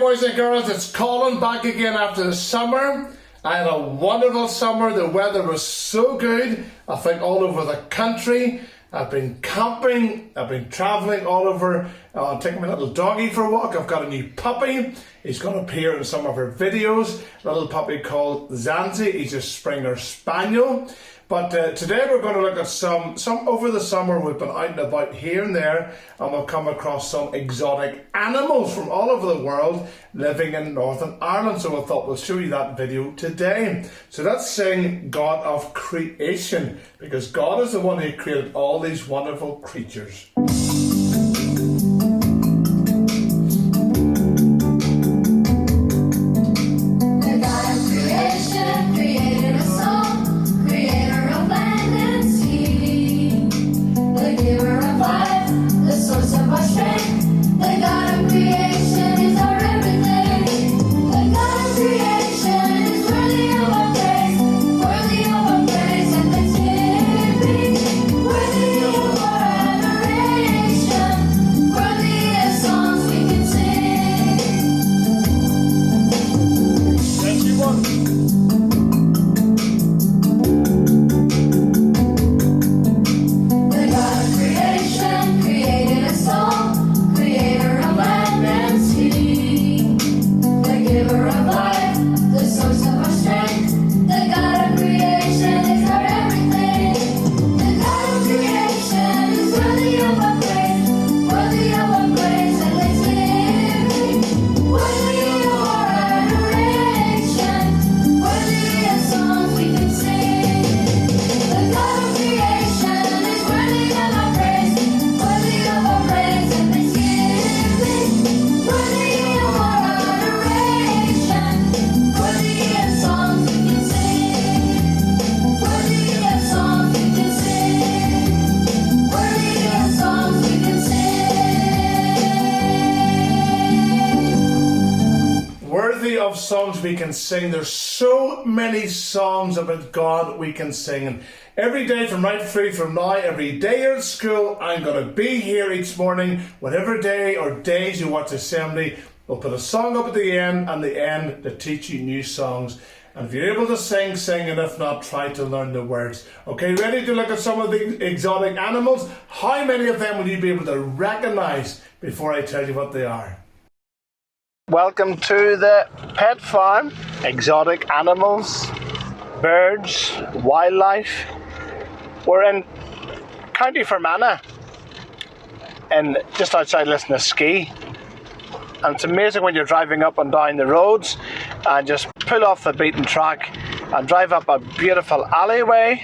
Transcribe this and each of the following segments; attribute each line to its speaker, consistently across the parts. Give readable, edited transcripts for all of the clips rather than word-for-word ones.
Speaker 1: boys and girls, it's Colin back again after the summer. I had a wonderful summer. The weather was so good, I think all over the country. I've been camping, I've been travelling all over, taking my little doggy for a walk. I've got a new puppy. He's going to appear in some of our videos. A little puppy called Zanzi. He's a Springer Spaniel. But today we're going to look at some over the summer we've been out and about here and there, and we've come across some exotic animals from all over the world living in Northern Ireland. So I thought we'll show you that video today. So let's sing God of Creation, because God is the one who created all these wonderful creatures. Of songs we can sing. There's so many songs about God we can sing, and every day from right through from now, every day you're at school, I'm going to be here each morning. Whatever day or days you watch Assembly, we'll put a song up at the end to teach you new songs. And if you're able to sing, sing, and if not, try to learn the words. Okay, ready to look at some of the exotic animals? How many of them will you be able to recognize before I tell you what they are? Welcome to the pet farm. Exotic animals, birds, wildlife. We're in County Fermanagh, and just outside Lisnaskea. And it's amazing when you're driving up and down the roads and just pull off the beaten track and drive up a beautiful alleyway.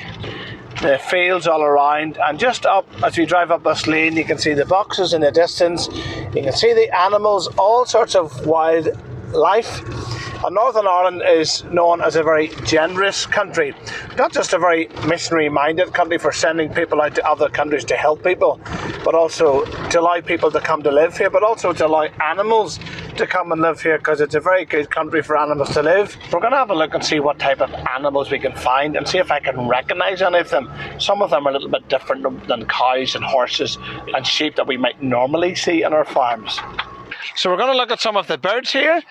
Speaker 1: The fields all around, and just up as we drive up this lane, you can see the boxes in the distance. You can see the animals, all sorts of wildlife. And Northern Ireland is known as a very generous country, not just a very missionary-minded country for sending people out to other countries to help people, but also to allow people to come to live here, but also to allow animals to come and live here, because it's a very good country for animals to live. We're going to have a look and see what type of animals we can find and see if I can recognise any of them. Some of them are a little bit different than cows and horses and sheep that we might normally see in our farms. So we're going to look at some of the birds here.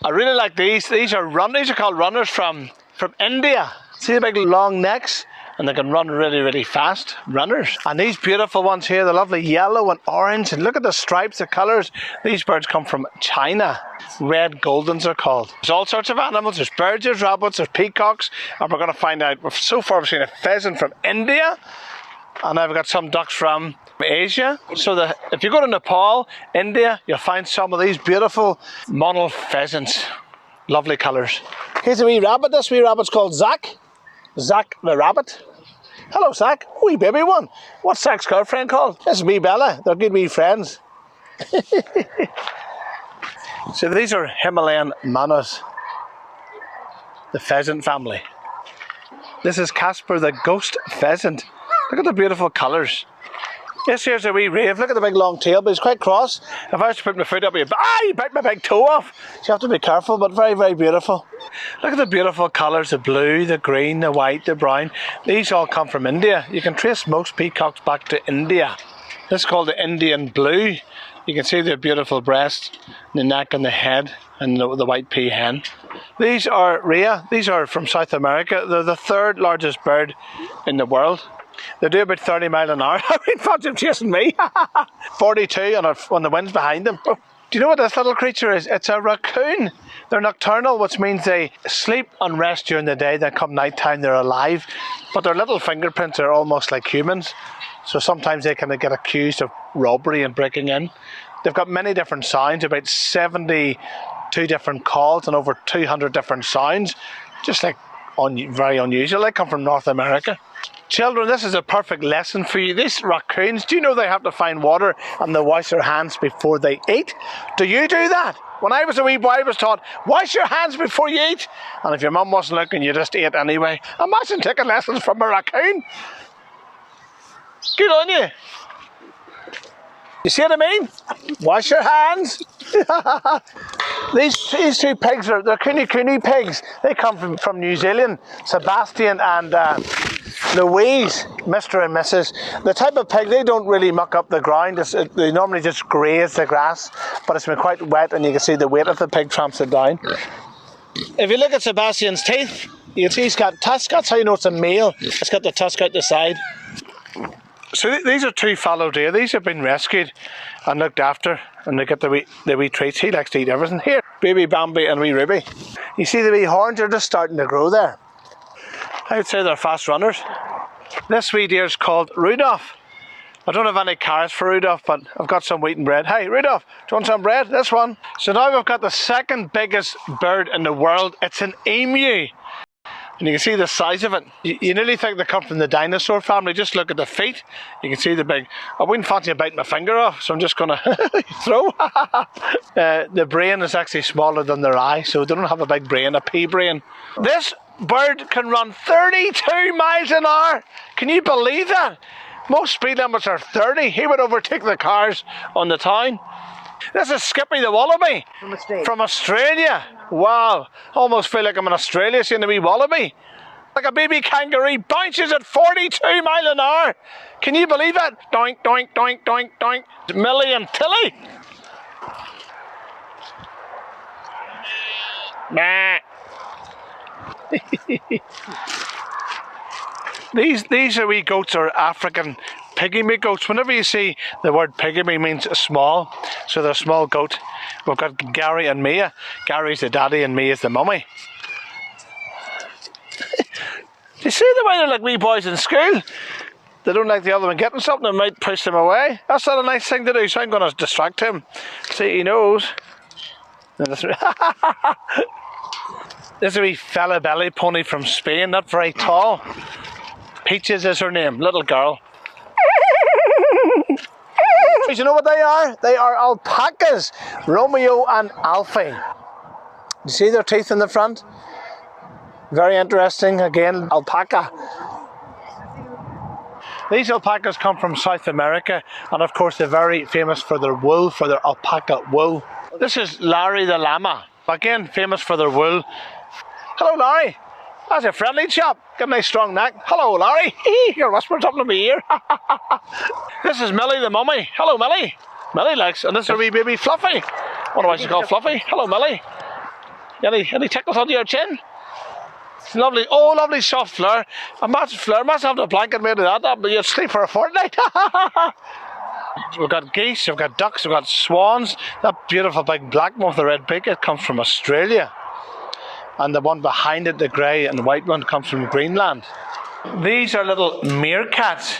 Speaker 1: I really like these. These are called runners from India. See the big long necks? And they can run really, really fast. Runners. And these beautiful ones here, the lovely yellow and orange. And look at the stripes, the colours. These birds come from China. Red Goldens are called. There's all sorts of animals. There's birds, there's rabbits, there's peacocks. And we're going to find out. So far we've seen a pheasant from India. And I've got some ducks from Asia. So if you go to Nepal, India, you'll find some of these beautiful monal pheasants. Lovely colours. Here's a wee rabbit. This wee rabbit's called Zach. Zach the rabbit. Hello, Zach. Wee baby one. What's Zach's girlfriend called? This is me, Bella. They're good wee friends. So these are Himalayan mammals, the pheasant family. This is Casper the ghost pheasant. Look at the beautiful colours. Yes, here's a wee rave. Look at the big long tail, but he's quite cross. If I was to put my foot up, you bite my big toe off. So you have to be careful, but very, very beautiful. Look at the beautiful colours, the blue, the green, the white, the brown. These all come from India. You can trace most peacocks back to India. This is called the Indian blue. You can see the beautiful breast, the neck and the head, and the white peahen. These are rhea. These are from South America. They're the third largest bird in the world. They do about 30 miles an hour. I mean, imagine them chasing me. 42 on the wind's behind them. Oh, do you know what this little creature is? It's a raccoon. They're nocturnal, which means they sleep and rest during the day. Then come night time, they're alive. But their little fingerprints are almost like humans. So sometimes they can get accused of robbery and breaking in. They've got many different sounds, about 72 different calls and over 200 different sounds. Just like very unusual. They come from North America. Children, this is a perfect lesson for you. These raccoons, do you know they have to find water and they wash their hands before they eat? Do you do that? When I was a wee boy, I was taught, wash your hands before you eat. And if your mum wasn't looking, you just ate anyway. Imagine taking lessons from a raccoon. Good on you. You see what I mean? Wash your hands. These two pigs they're Kune pigs. They come from New Zealand. Sebastian and Louise, Mr. and Mrs. The type of pig, they don't really muck up the ground. They normally just graze the grass, but it's been quite wet and you can see the weight of the pig tramps it down. If you look at Sebastian's teeth, you can see he's got tusk. That's how you know it's a male. It's got the tusk out the side. So these are two fallow deer. These have been rescued and looked after, and they get the wee treats. He likes to eat everything. Here, baby Bambi and wee Ruby. You see the wee horns are just starting to grow there. I would say they're fast runners. This wee deer is called Rudolph. I don't have any carrots for Rudolph, but I've got some wheat and bread. Hey, Rudolph, do you want some bread? This one. So now we've got the second biggest bird in the world. It's an emu. And you can see the size of it. You nearly think they come from the dinosaur family. Just look at the feet. You can see the big... I wouldn't fancy biting my finger off, so I'm just going to throw. The brain is actually smaller than their eye, so they don't have a big brain, a pea brain. This bird can run 32 miles an hour. Can you believe that? Most speed limits are 30. He would overtake the cars on the town. This is Skippy the wallaby from Australia. Wow, almost feel like I'm in Australia seeing a wee wallaby. Like a baby kangaroo, bounces at 42 miles an hour. Can you believe it? Doink, doink, doink, doink, doink. Millie and Tilly. Nah. These are wee goats, or African pygmy goats. Whenever you see the word pygmy, means small, so they're a small goat. We've got Gary and Mia. Gary's the daddy and Mia's the mummy. Do you see the way they're like wee boys in school? They don't like the other one getting something and might push them away. That's not a nice thing to do, so I'm going to distract him. See, he knows. This is a wee fella belly pony from Spain, not very tall. Peaches is her name, little girl. You know what they are? They are alpacas, Romeo and Alfie. You see their teeth in the front? Very interesting, again, alpaca. These alpacas come from South America, and of course they're very famous for their wool, for their alpaca wool. This is Larry the llama, again famous for their wool. Hello Larry, that's a friendly chap, got a nice strong neck. Hello Larry, you're whispering something in my ear. This is Millie the mummy. Hello Millie. Millie likes, and this is a wee baby Fluffy. I wonder why she's called Fluffy. Hello Millie. Any tickles under your chin? Lovely, oh lovely soft floor. A massive floor, must have a blanket made of that, but you'd sleep for a fortnight. We've got geese, we've got ducks, we've got swans. That beautiful big black one with the red beak, it comes from Australia. And the one behind it, the grey and white one, comes from Greenland. These are little meerkats.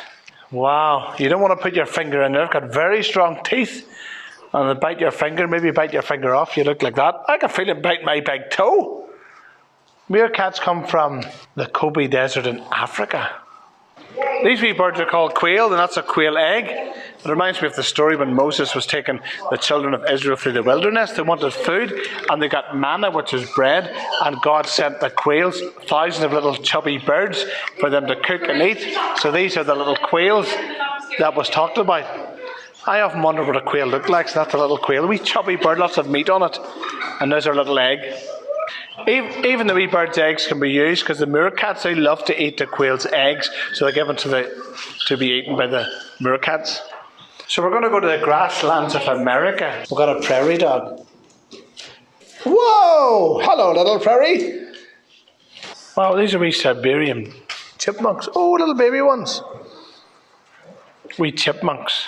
Speaker 1: Wow, you don't want to put your finger in there. They've got very strong teeth. And they bite your finger, maybe bite your finger off, you look like that. I can feel it bite my big toe. Meerkats come from the Gobi Desert in Africa. These wee birds are called quail, and that's a quail egg. It reminds me of the story when Moses was taking the children of Israel through the wilderness. They wanted food, and they got manna, which is bread, and God sent the quails, thousands of little chubby birds, for them to cook and eat. So these are the little quails that was talked about. I often wonder what a quail looked like. So that's a little quail, a wee chubby bird, lots of meat on it, and there's our little egg. Even the wee bird's eggs can be used, because the meerkats, they love to eat the quail's eggs, so they're given to be eaten by the meerkats. So we're going to go to the grasslands of America. We've got a prairie dog. Whoa! Hello, little prairie. Wow, these are wee Siberian chipmunks. Oh, little baby ones. Wee chipmunks.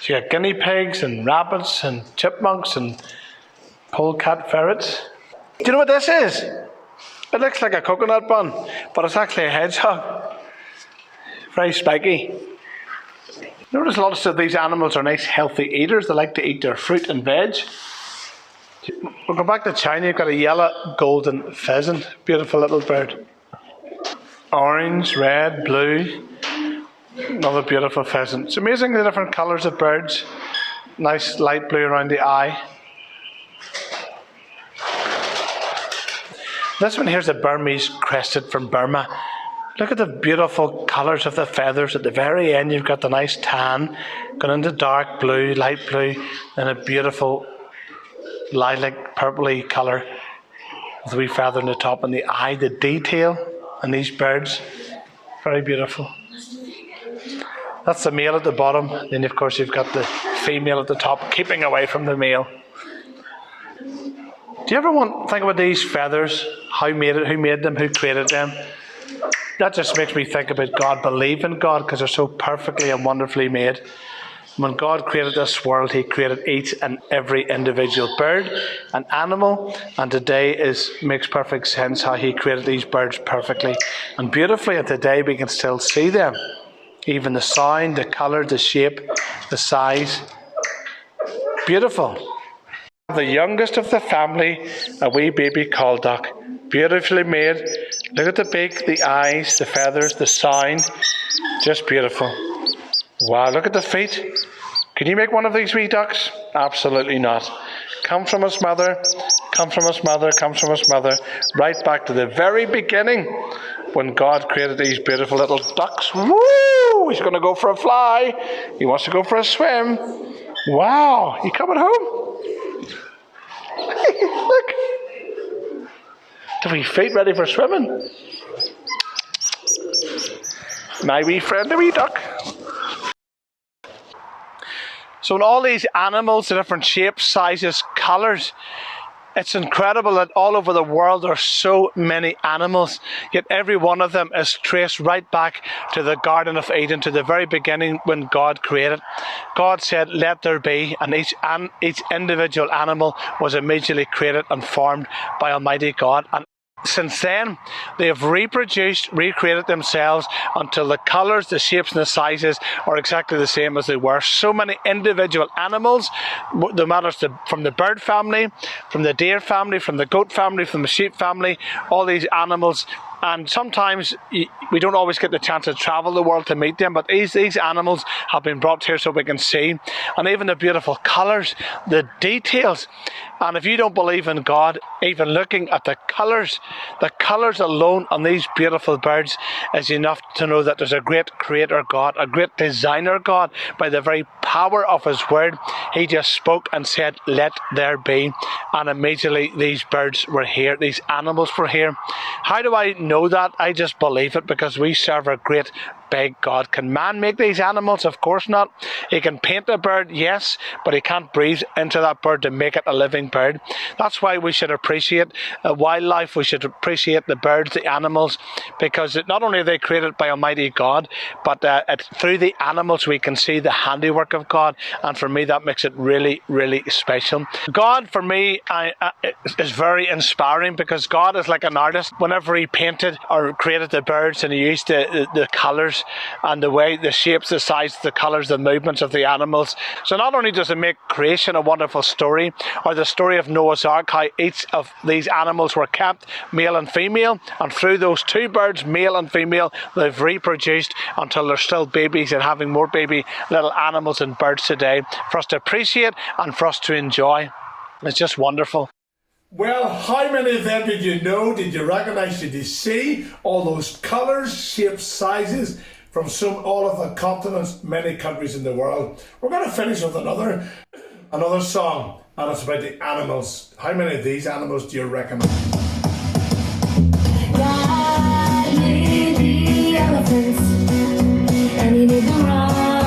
Speaker 1: So you got guinea pigs and rabbits and chipmunks and polecat ferrets. Do you know what this is? It looks like a coconut bun, but it's actually a hedgehog. Very spiky. Notice lots of these animals are nice healthy eaters. They like to eat their fruit and veg. We'll go back to China. You've got a yellow golden pheasant. Beautiful little bird. Orange, red, blue. Another beautiful pheasant. It's amazing the different colours of birds. Nice light blue around the eye. This one here's a Burmese crested from Burma. Look at the beautiful colours of the feathers. At the very end you've got the nice tan, going into dark blue, light blue, and a beautiful lilac purpley colour with a wee feather on the top and the eye, the detail on these birds. Very beautiful. That's the male at the bottom. Then of course you've got the female at the top, keeping away from the male. Do you ever think about these feathers? Who made them? Who created them? That just makes me think about God. Believe in God because they're so perfectly and wonderfully made. When God created this world, He created each and every individual bird and animal. And today makes perfect sense how He created these birds perfectly and beautifully. And today we can still see them. Even the sound, the colour, the shape, the size. Beautiful. The youngest of the family, a wee baby call duck. Beautifully made. Look at the beak, the eyes, the feathers, the sound. Just beautiful. Wow, look at the feet. Can you make one of these wee ducks? Absolutely not. Comes from its mother, comes from its mother, comes from its mother. Right back to the very beginning when God created these beautiful little ducks. Woo! He's going to go for a fly. He wants to go for a swim. Wow, you coming home? Look. The wee feet ready for swimming. My wee friend, the wee duck. So in all these animals, the different shapes, sizes, colours, it's incredible that all over the world there are so many animals, yet every one of them is traced right back to the Garden of Eden, to the very beginning when God created. God said, let there be, and each individual animal was immediately created and formed by Almighty God. And since then, they have reproduced, recreated themselves until the colours, the shapes and the sizes are exactly the same as they were. So many individual animals, no matter from the bird family, from the deer family, from the goat family, from the sheep family, all these animals. And sometimes we don't always get the chance to travel the world to meet them, but these animals have been brought here so we can see. And even the beautiful colours, the details. And if you don't believe in God, even looking at the colours alone on these beautiful birds is enough to know that there's a great creator God, a great designer God. By the very power of His word, He just spoke and said, let there be. And immediately these birds were here, these animals were here. How do I know that? I just believe it because we serve a great big God. Can man make these animals? Of course not. He can paint a bird, yes, but he can't breathe into that bird to make it a living bird. That's why we should appreciate wildlife. We should appreciate the birds, the animals, because not only are they created by Almighty God, but through the animals we can see the handiwork of God. And for me, that makes it really, really special. God, for me, is very inspiring because God is like an artist. Whenever He painted or created the birds and He used the colours and the way, the shapes, the size, the colours, the movements of the animals. So not only does it make creation a wonderful story, or the story of Noah's Ark, how each of these animals were kept, male and female, and through those two birds, male and female, they've reproduced until they're still babies and having more baby little animals and birds today for us to appreciate and for us to enjoy. It's just wonderful. Well, how many of them did you know? Did you recognise? Did you see all those colours, shapes, sizes from all of the continents, many countries in the world? We're going to finish with another song, and it's about the animals. How many of these animals do you recognise?
Speaker 2: God made the elephants, and He made the rhinos.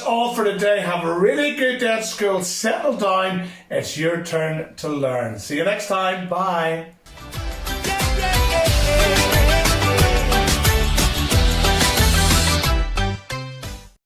Speaker 1: all for today. Have a really good day at school. Settle down. It's your turn to learn. See you next time. Bye.